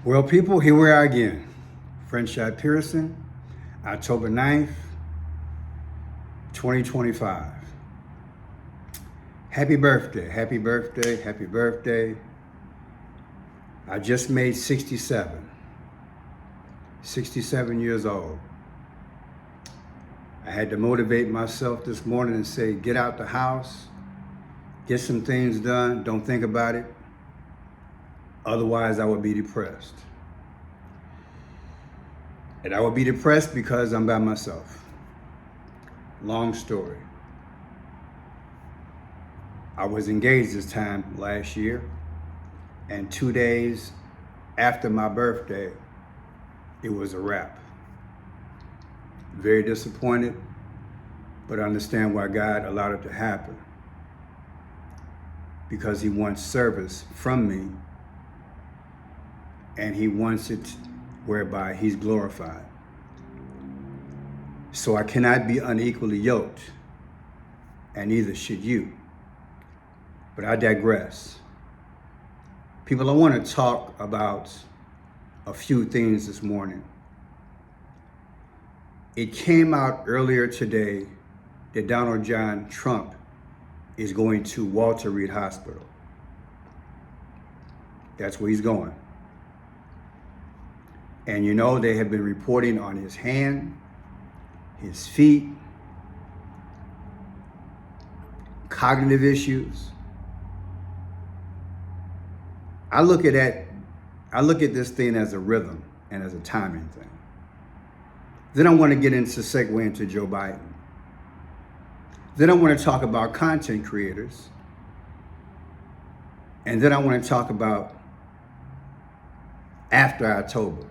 Well, people, here we are again. Friendship Pearson, October 9th, 2025. Happy birthday, happy birthday, happy birthday. I just made 67 years old. I had to motivate myself this morning and say, get out the house, get some things done, don't think about it. Otherwise, I would be depressed. And I would be depressed because I'm by myself. Long story. I was engaged this time last year, and 2 days after my birthday, it was a wrap. Very disappointed, but I understand why God allowed it to happen. Because He wants service from me, and He wants it whereby He's glorified. So I cannot be unequally yoked, and neither should you. But I digress. People, I want to talk about a few things this morning. It came out earlier today that Donald John Trump is going to Walter Reid Hospital. That's where he's going. And you know, they have been reporting on his hand, his feet, cognitive issues. I look at this thing as a rhythm and as a timing thing. Then I want to get into segue into Joe Biden. Then I want to talk about content creators. And then I want to talk about after October.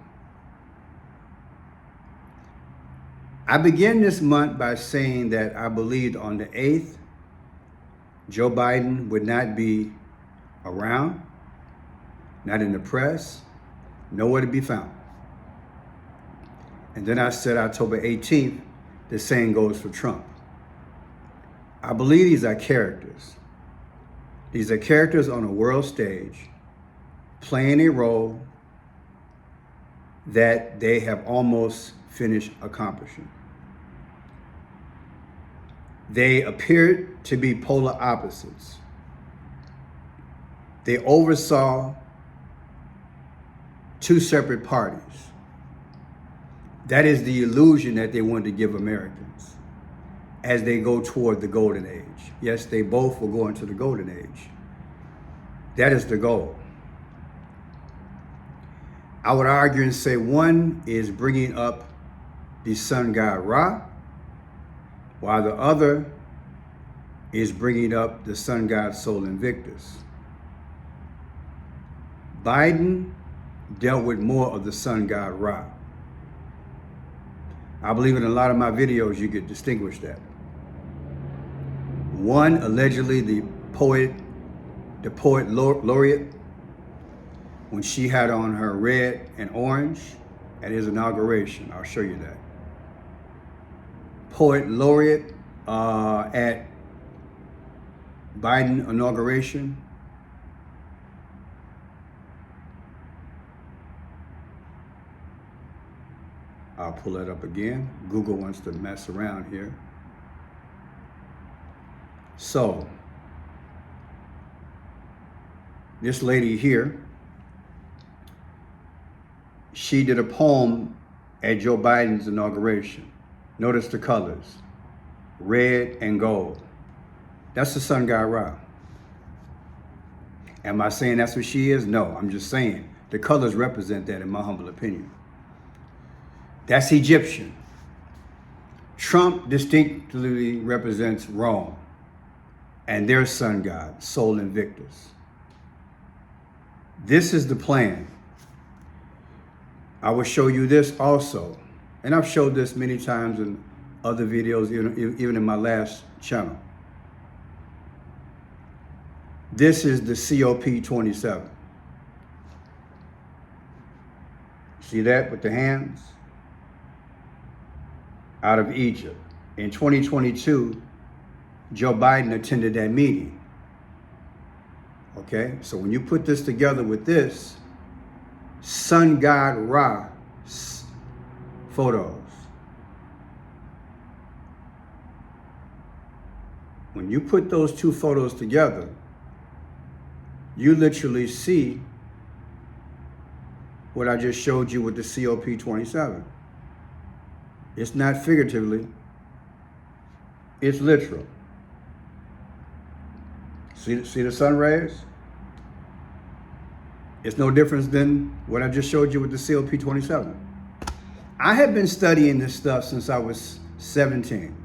I began this month by saying that I believed on the 8th, Joe Biden would not be around, not in the press, nowhere to be found. And then I said October 18th, the same goes for Trump. I believe these are characters. These are characters on a world stage playing a role that they have almost finished accomplishing. They appeared to be polar opposites. They oversaw two separate parties. That is the illusion that they wanted to give Americans as they go toward the golden age. Yes, they both will go into the golden age. That is the goal. I would argue and say one is bringing up the sun god Ra, while the other is bringing up the sun god Sol Invictus. Biden dealt with more of the sun god Ra. I believe in a lot of my videos you could distinguish that. One, allegedly the poet laureate, when she had on her red and orange at his inauguration. I'll show you that. Poet laureate at Biden inauguration. I'll pull that up again. Google wants to mess around here. So, this lady here, she did a poem at Joe Biden's inauguration. Notice the colors, red and gold. That's the sun god Ra. Am I saying that's what she is? No, I'm just saying the colors represent that in my humble opinion. That's Egyptian. Trump distinctly represents Rome and their sun god, Sol Invictus. This is the plan. I will show you this also. And I've showed this many times in other videos, even in my last channel. This is the COP27. See that with the hands? Out of Egypt. In 2022, Joe Biden attended that meeting. Okay, so when you put this together with this, sun god Ra photos. When you put those two photos together, you literally see what I just showed you with the COP27. It's not figuratively, it's literal. See the sun rays? It's no difference than what I just showed you with the COP27. I have been studying this stuff since I was 17.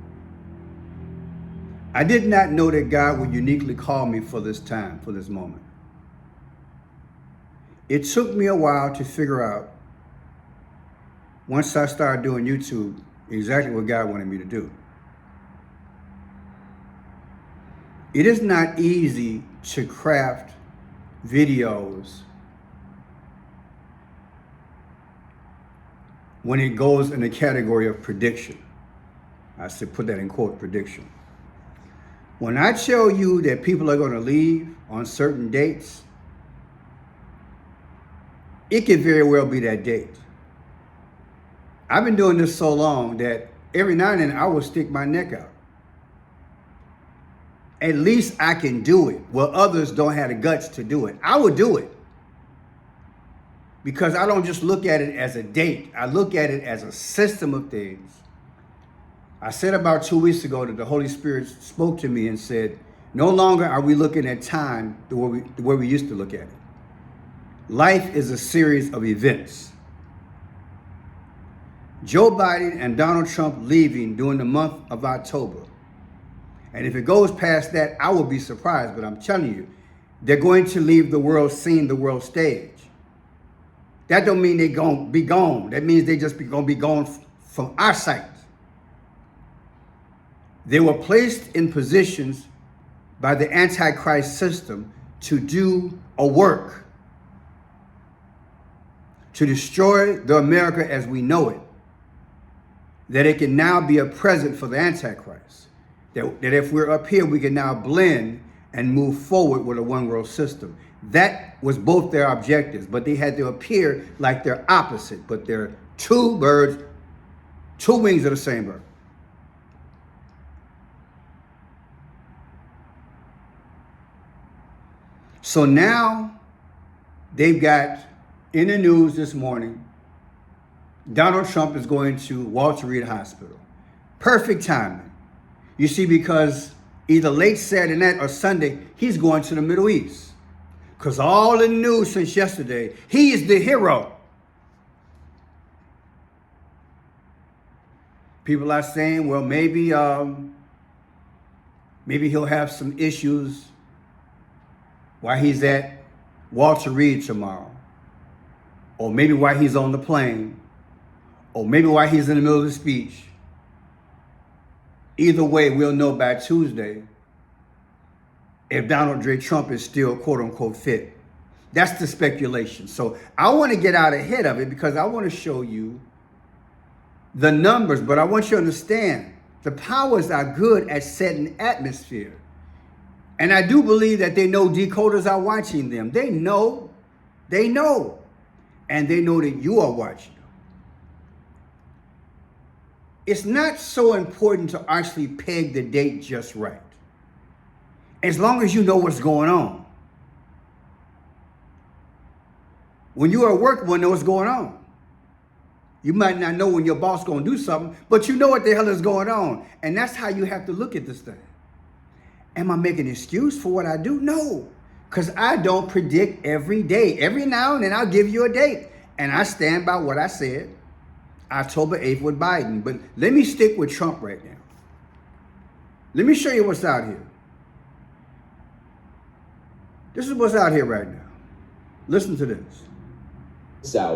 I did not know that God would uniquely call me for this time, for this moment. It took me a while to figure out, once I started doing YouTube, exactly what God wanted me to do. It is not easy to craft videos when it goes in the category of prediction. I should put that in quote, prediction. When I tell you that people are going to leave on certain dates, it could very well be that date. I've been doing this so long that every now and then I will stick my neck out. At least I can do it, while others don't have the guts to do it. I would do it. Because I don't just look at it as a date. I look at it as a system of things. I said about 2 weeks ago that the Holy Spirit spoke to me and said, no longer are we looking at time the way we used to look at it. Life is a series of events. Joe Biden and Donald Trump leaving during the month of October. And if it goes past that, I will be surprised, but I'm telling you, they're going to leave the world scene, the world stage. That don't mean they're going to be gone. That means they just going to be gone from our sight. They were placed in positions by the Antichrist system to do a work, to destroy the America as we know it, that it can now be a present for the Antichrist. That if we're up here, we can now blend and move forward with a one world system. That was both their objectives, but they had to appear like they're opposite, but they're two birds, two wings of the same bird. So now they've got in the news this morning, Donald Trump is going to Walter Reid Hospital. Perfect timing. You see, because either late Saturday night or Sunday, he's going to the Middle East. Because all in the news since yesterday, he is the hero. People are saying, well, maybe he'll have some issues while he's at Walter Reid tomorrow. Or maybe while he's on the plane. Or maybe while he's in the middle of the speech. Either way, we'll know by Tuesday if Donald J. Trump is still quote unquote fit. That's the speculation. So I want to get out ahead of it because I want to show you the numbers, but I want you to understand the powers are good at setting atmosphere. And I do believe that they know decoders are watching them. They know. And they know that you are watching. It's not so important to actually peg the date just right. As long as you know what's going on. When you are at work, you want to know what's going on. You might not know when your boss is going to do something, but you know what the hell is going on. And that's how you have to look at this thing. Am I making an excuse for what I do? No, because I don't predict every day. Every now and then I'll give you a date. And I stand by what I said. October 8th with Biden. But let me stick with Trump right now. Let me show you what's out here. This is what's out here right now. Listen to this.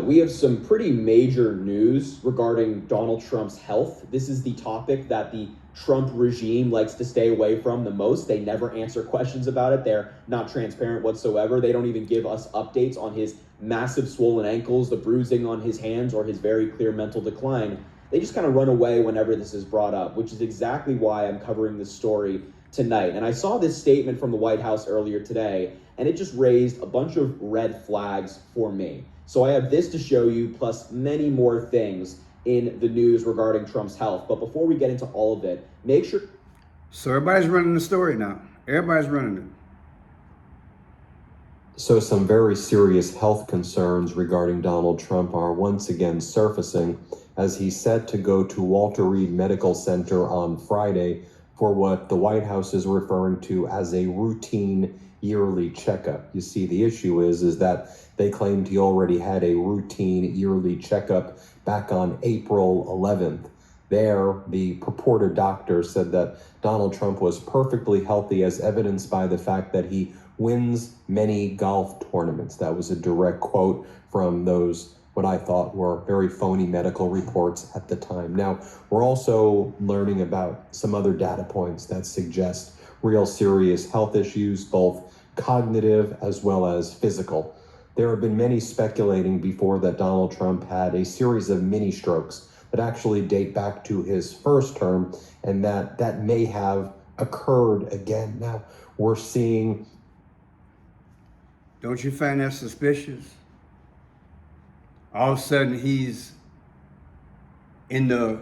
We have some pretty major news regarding Donald Trump's health. This is the topic that the Trump regime likes to stay away from the most. They never answer questions about it. They're not transparent whatsoever. They don't even give us updates on his massive swollen ankles, the bruising on his hands, or his very clear mental decline. They just kind of run away whenever this is brought up, which is exactly why I'm covering this story tonight. And I saw this statement from the White House earlier today, and it just raised a bunch of red flags for me. So I have this to show you, plus many more things in the news regarding Trump's health. But before we get into all of it, make sure... So everybody's running the story now. Everybody's running it. So some very serious health concerns regarding Donald Trump are once again surfacing as he's set to go to Walter Reed Medical Center on Friday for what the White House is referring to as a routine yearly checkup. You see, the issue is that they claimed he already had a routine yearly checkup back on April 11th. There, the purported doctor said that Donald Trump was perfectly healthy, as evidenced by the fact that he wins many golf tournaments. That was a direct quote from those, what I thought were very phony medical reports at the time. Now, we're also learning about some other data points that suggest real serious health issues, both cognitive as well as physical. There have been many speculating before that Donald Trump had a series of mini strokes that actually date back to his first term, and that may have occurred again. Now, we're seeing... Don't you find that suspicious? All of a sudden, he's in the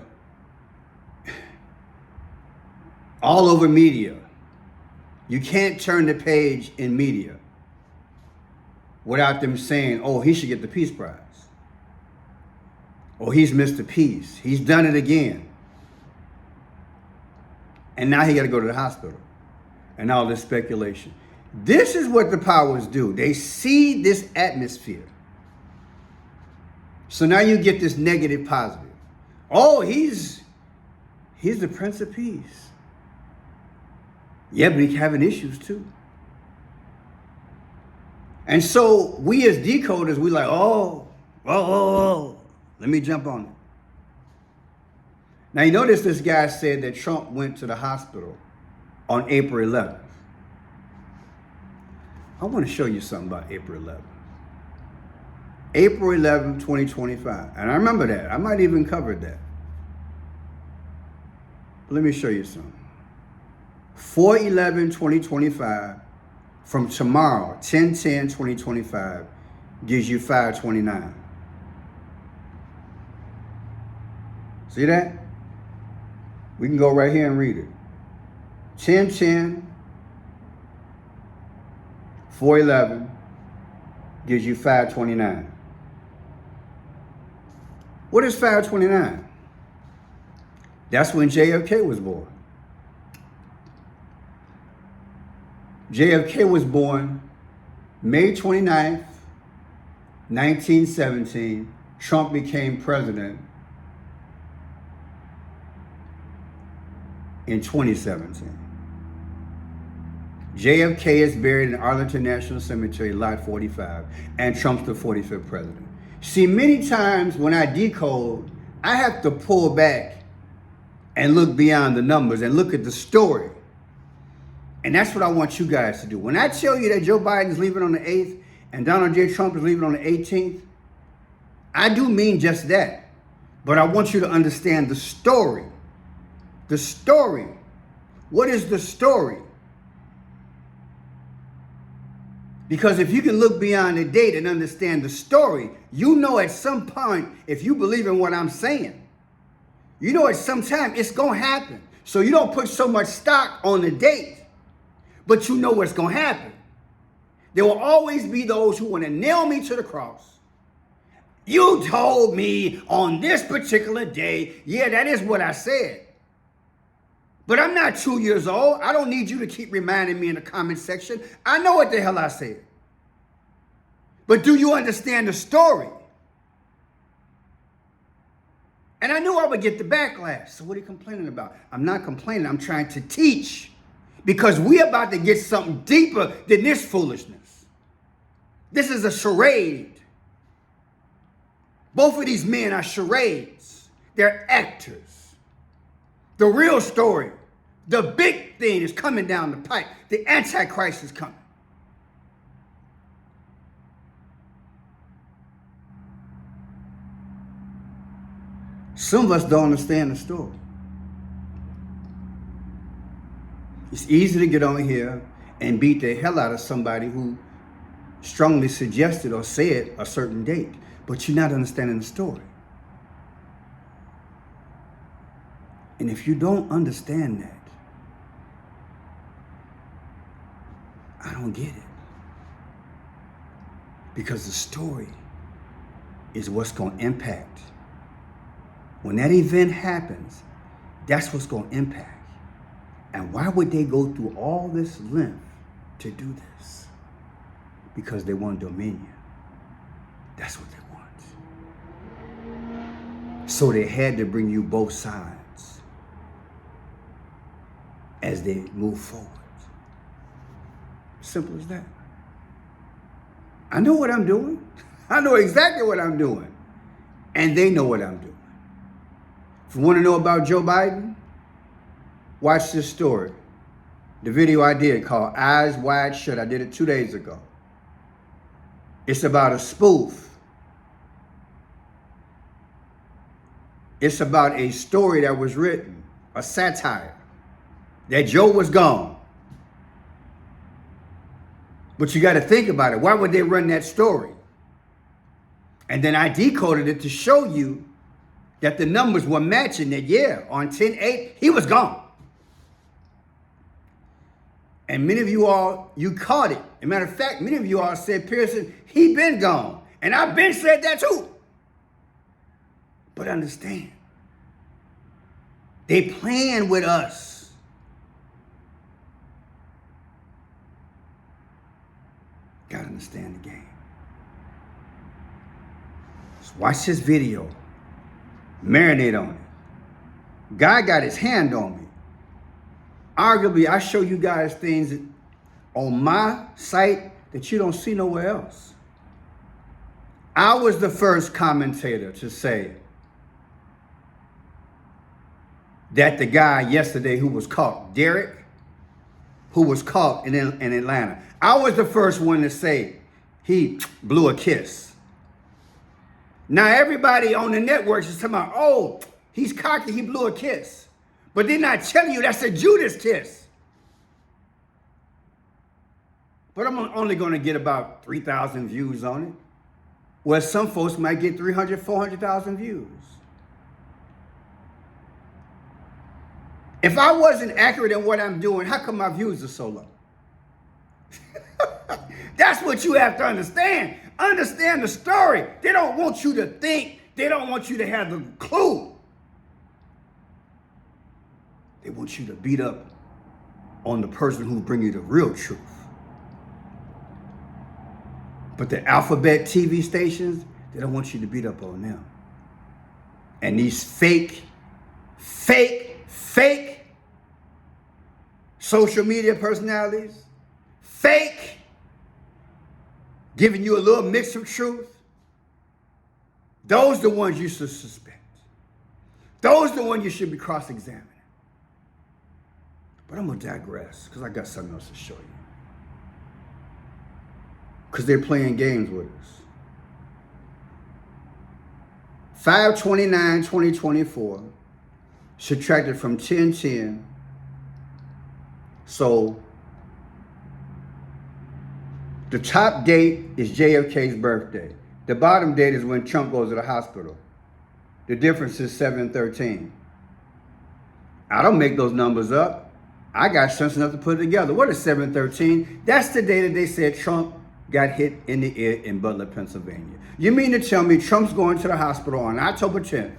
all over media. You can't turn the page in media without them saying, oh, he should get the Peace Prize. Oh, he's Mr. Peace. He's done it again. And now he got to go to the hospital. And all this speculation. This is what the powers do. They see this atmosphere. So now you get this negative positive. Oh, he's the Prince of Peace. Yeah, but he's having issues too. And so we as decoders, we like, oh, let me jump on it. Now you notice this guy said that Trump went to the hospital on April 11th. I want to show you something about April 11th. April 11th, 2025. And I remember that. I might even cover that. Let me show you something. 4/11/2025 from tomorrow, 10/10/2025, gives you 529. See that? We can go right here and read it. 10/10, 4/11 gives you 529. What is 529? That's when JFK was born. JFK was born May 29th, 1917. Trump became president in 2017. JFK is buried in Arlington National Cemetery, Lot 45, and Trump's the 45th president. See, many times when I decode, I have to pull back and look beyond the numbers and look at the story. And that's what I want you guys to do. When I tell you that Joe Biden is leaving on the 8th and Donald J. Trump is leaving on the 18th, I do mean just that. But I want you to understand the story. The story. What is the story? Because if you can look beyond the date and understand the story, you know at some point, if you believe in what I'm saying, you know at some time it's going to happen. So you don't put so much stock on the date, but you know what's going to happen. There will always be those who want to nail me to the cross. You told me on this particular day, yeah, that is what I said. But I'm not 2 years old. I don't need you to keep reminding me in the comment section. I know what the hell I said. But do you understand the story? And I knew I would get the backlash. So what are you complaining about? I'm not complaining. I'm trying to teach. Because we're about to get something deeper than this foolishness. This is a charade. Both of these men are charades. They're actors. The real story, the big thing is coming down the pipe. The Antichrist is coming. Some of us don't understand the story. It's easy to get on here and beat the hell out of somebody who strongly suggested or said a certain date, but you're not understanding the story. And if you don't understand that, I don't get it. Because the story is what's going to impact. When that event happens, that's what's going to impact. And why would they go through all this length to do this? Because they want dominion. That's what they want. So they had to bring you both sides as they move forward. Simple as that. I know what I'm doing. I know exactly what I'm doing. And they know what I'm doing. If you want to know about Joe Biden, watch this story. The video I did called Eyes Wide Shut. I did it 2 days ago. It's about a spoof. It's about a story that was written, a satire, that Joe was gone. But you got to think about it. Why would they run that story? And then I decoded it to show you that the numbers were matching that, yeah, on 10/8, he was gone. And many of you all, you caught it. As a matter of fact, many of you all said, Pearson, he been gone. And I've been said that too. But understand, they playing with us. Gotta understand the game. So watch this video. Marinate on it. God got his hand on me. Arguably, I show you guys things on my site that you don't see nowhere else. I was the first commentator to say that the guy yesterday who was caught, Derek, who was caught in Atlanta, I was the first one to say he blew a kiss. Now everybody on the networks is talking about, oh, he's cocky, he blew a kiss. But they're not telling you that's a Judas kiss. But I'm only going to get about 3,000 views on it. Where some folks might get 300, 400,000 views. If I wasn't accurate in what I'm doing, how come my views are so low? That's what you have to understand. Understand the story. They don't want you to think. They don't want you to have the clue. They want you to beat up on the person who bring you the real truth. But the alphabet TV stations, they don't want you to beat up on them. And these fake social media personalities, fake, giving you a little mix of truth, those are the ones you should suspect. Those are the ones you should be cross-examining. But I'm going to digress because I got something else to show you. Because they're playing games with us. 5/29/2024, subtracted from 10/10. So the top date is JFK's birthday. The bottom date is when Trump goes to the hospital. The difference is 7/13. I don't make those numbers up. I got sense enough to put it together. What is 7/13? That's the day that they said Trump got hit in the ear in Butler, Pennsylvania. You mean to tell me Trump's going to the hospital on October 10th?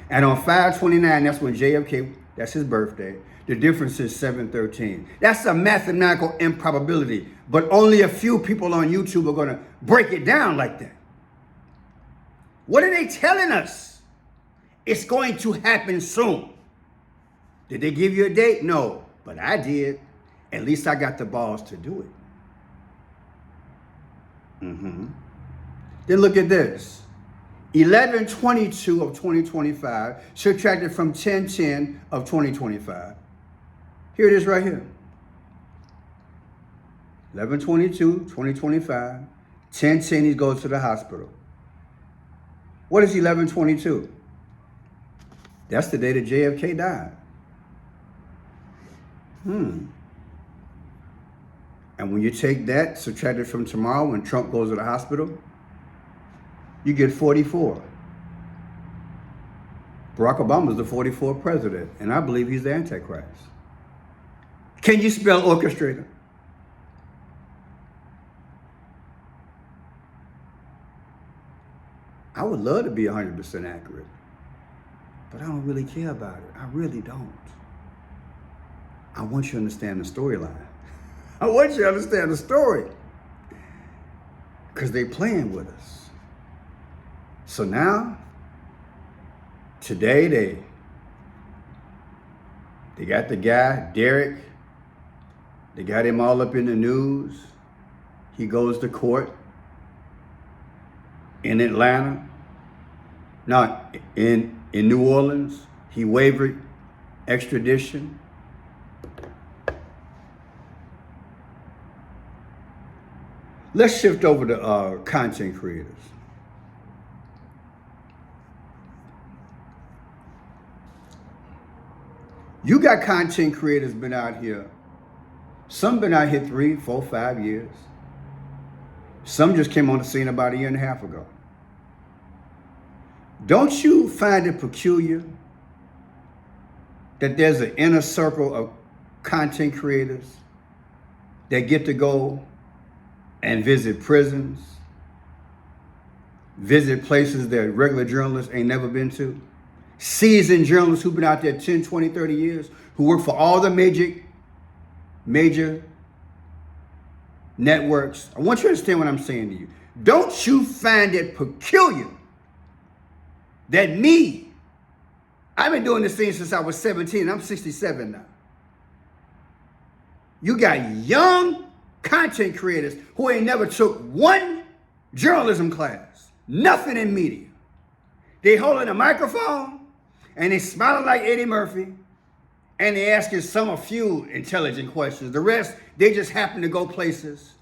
And on 5/29, that's when JFK, that's his birthday. The difference is 7/13. That's a mathematical improbability, but only a few people on YouTube are going to break it down like that. What are they telling us? It's going to happen soon. Did they give you a date? No, but I did. At least I got the balls to do it. Then look at this. 11/22 of 2025 subtracted from 10/10 of 2025. Here it is right here. 11/22, 2025. 10/10, he goes to the hospital. What is 11/22? That's the day that JFK died. And when you take that, subtract it from tomorrow when Trump goes to the hospital, you get 44. Barack Obama's the 44th president, and I believe he's the Antichrist. Can you spell orchestrator? I would love to be 100% accurate, but I don't really care about it. I really don't. I want you to understand the storyline. I want you to understand the story, because they're playing with us. So now, today they got the guy, Derek. They got him all up in the news. He goes to court in Atlanta, not in New Orleans. He waived extradition. Let's shift over to content creators. You got content creators been out here. Some been out here 3, 4, 5 years. Some just came on the scene about a year and a half ago. Don't you find it peculiar that there's an inner circle of content creators that get to go and visit prisons, visit places that regular journalists ain't never been to? Seasoned journalists who've been out there 10, 20, 30 years, who work for all the major networks. I want you to understand what I'm saying to you. Don't you find it peculiar that I've been doing this thing since I was 17, I'm 67 now. You got young content creators who ain't never took one journalism class, nothing in media. They holding a microphone and they smiling like Eddie Murphy, and they asking a few intelligent questions. The rest, they just happen to go places,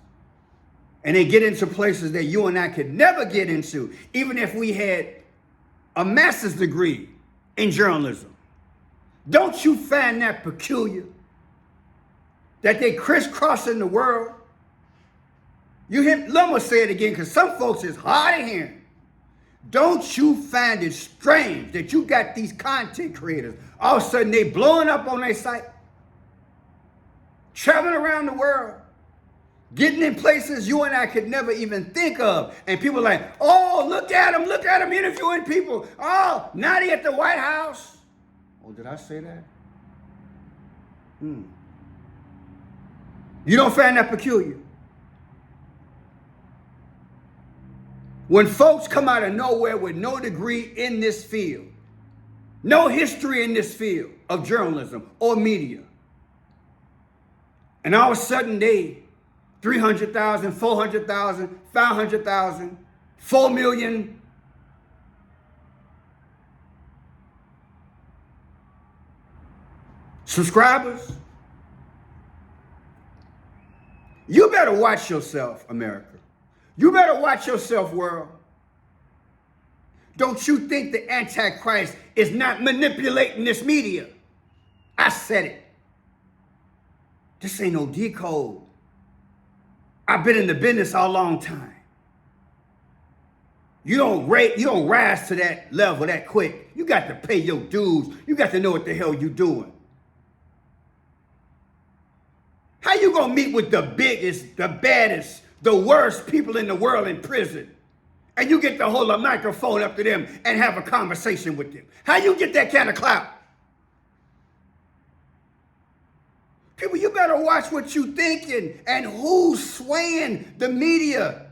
and they get into places that you and I could never get into, even if we had a master's degree in journalism. Don't you find that peculiar? That they crisscrossing the world? Let me say it again, because some folks is hard of hearing. Don't you find it strange that you got these content creators, all of a sudden they blowing up on their site, traveling around the world, getting in places you and I could never even think of, and people are like, oh, look at him interviewing people. Oh, now they at the White House. Oh, did I say that? You don't find that peculiar? When folks come out of nowhere with no degree in this field, no history in this field of journalism or media, and all of a sudden they 300,000, 400,000, 500,000, 4 million. Subscribers. You better watch yourself, America. You better watch yourself, world. Don't you think the Antichrist is not manipulating this media? I said it. This ain't no decode. I've been in the business a long time. You don't rise to that level that quick. You got to pay your dues. You got to know what the hell you doing. How you gonna meet with the biggest, the baddest, the worst people in the world in prison, and you get to hold a microphone up to them and have a conversation with them? How you get that kind of clout? People, you better watch what you thinking and who's swaying the media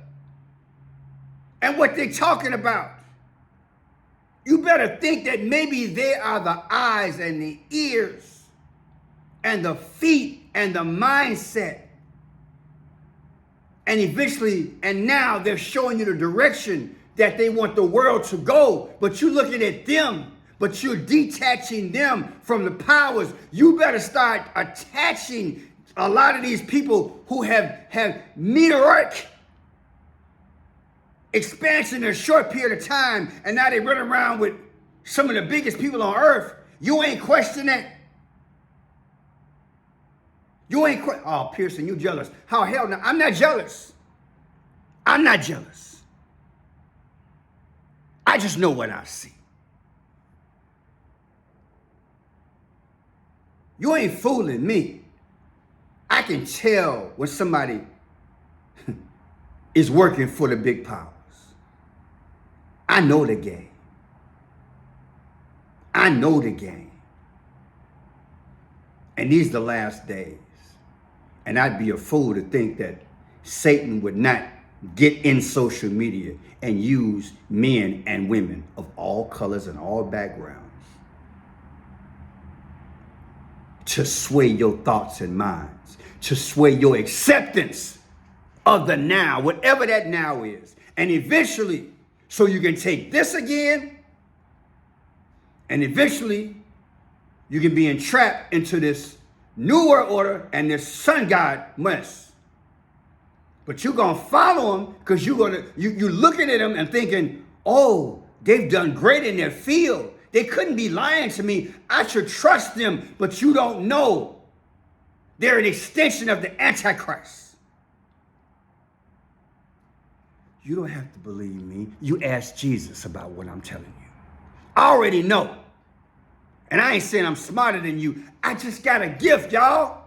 and what they're talking about. You better think that maybe they are the eyes and the ears and the feet and the mindset. And eventually, and now they're showing you the direction that they want the world to go. But you're looking at them, but you're detaching them from the powers. You better start attaching a lot of these people who have meteoric expansion in a short period of time, and now they run around with some of the biggest people on earth. You ain't questioning that. You ain't oh, Pearson, you jealous. How hell no? I'm not jealous. I'm not jealous. I just know what I see. You ain't fooling me. I can tell when somebody is working for the big powers. I know the game. I know the game. And these are the last days. And I'd be a fool to think that Satan would not get in social media and use men and women of all colors and all backgrounds to sway your thoughts and minds, to sway your acceptance of the now, whatever that now is. And eventually, so you can take this again, and eventually you can be entrapped into this new world order and this sun god mess. But you're gonna follow them because you're looking at them and thinking, oh, they've done great in their field. They couldn't be lying to me. I should trust them, but you don't know. They're an extension of the Antichrist. You don't have to believe me. You ask Jesus about what I'm telling you. I already know. And I ain't saying I'm smarter than you. I just got a gift, y'all.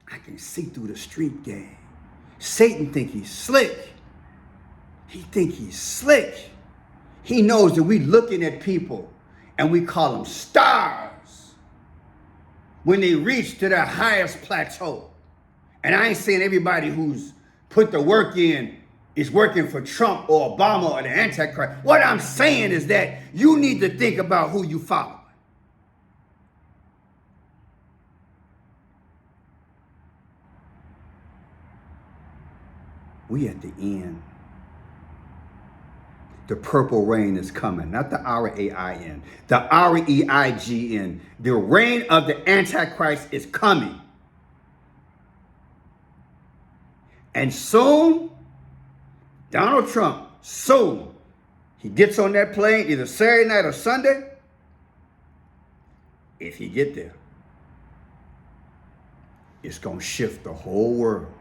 I can see through the street game. Satan think he's slick. He think he's slick. He knows that we looking at people and we call them stars when they reach to their highest plateau. And I ain't saying everybody who's put the work in is working for Trump or Obama or the Antichrist. What I'm saying is that you need to think about who you follow. We at the end. The purple rain is coming, not the R-A-I-N, the R-E-I-G-N. The reign of the Antichrist is coming. And soon, Donald Trump, soon, he gets on that plane either Saturday night or Sunday, if he get there, it's going to shift the whole world.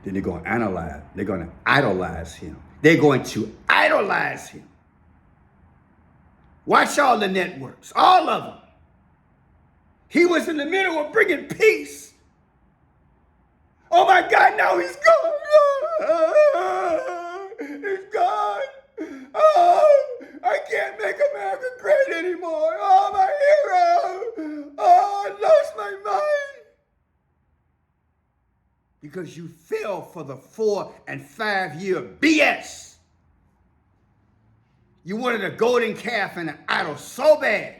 Then they're going to analyze. They're going to idolize him. They're going to idolize him. Watch all the networks, all of them. He was in the middle of bringing peace. Oh my God, now he's gone. He's gone. Oh, I can't make America great anymore. Oh, my hero. Oh, I lost my mind. Because you fell for the 4 and 5 year BS. You wanted a golden calf and an idol so bad.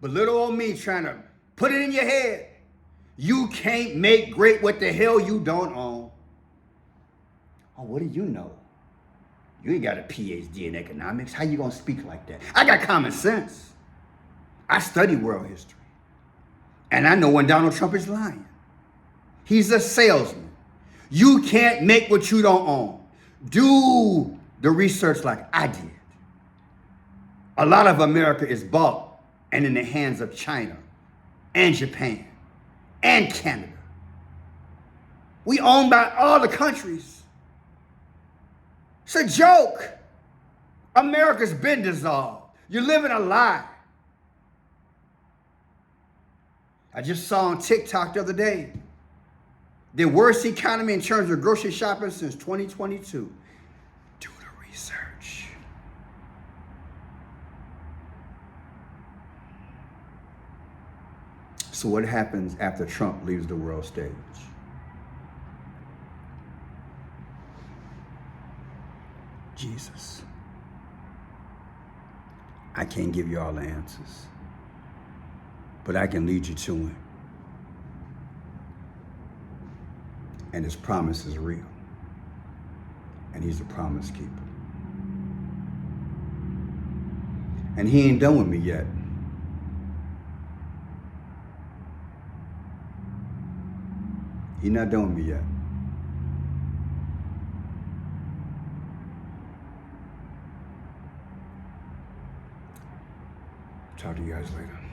But little old me trying to put it in your head. You can't make great what the hell you don't own. Oh, what do you know? You ain't got a PhD in economics. How you gonna speak like that? I got common sense. I study world history. And I know when Donald Trump is lying. He's a salesman. You can't make what you don't own. Do the research like I did. A lot of America is bought and in the hands of China and Japan and Canada. We own by all the countries. It's a joke. America's been dissolved. You're living a lie. I just saw on TikTok the other day, the worst economy in terms of grocery shopping since 2022. Do the research. So what happens after Trump leaves the world stage? Jesus. I can't give you all the answers, but I can lead you to him. And his promise is real. And he's a promise keeper. And he ain't done with me yet. He's not done with me yet. talk to you guys later.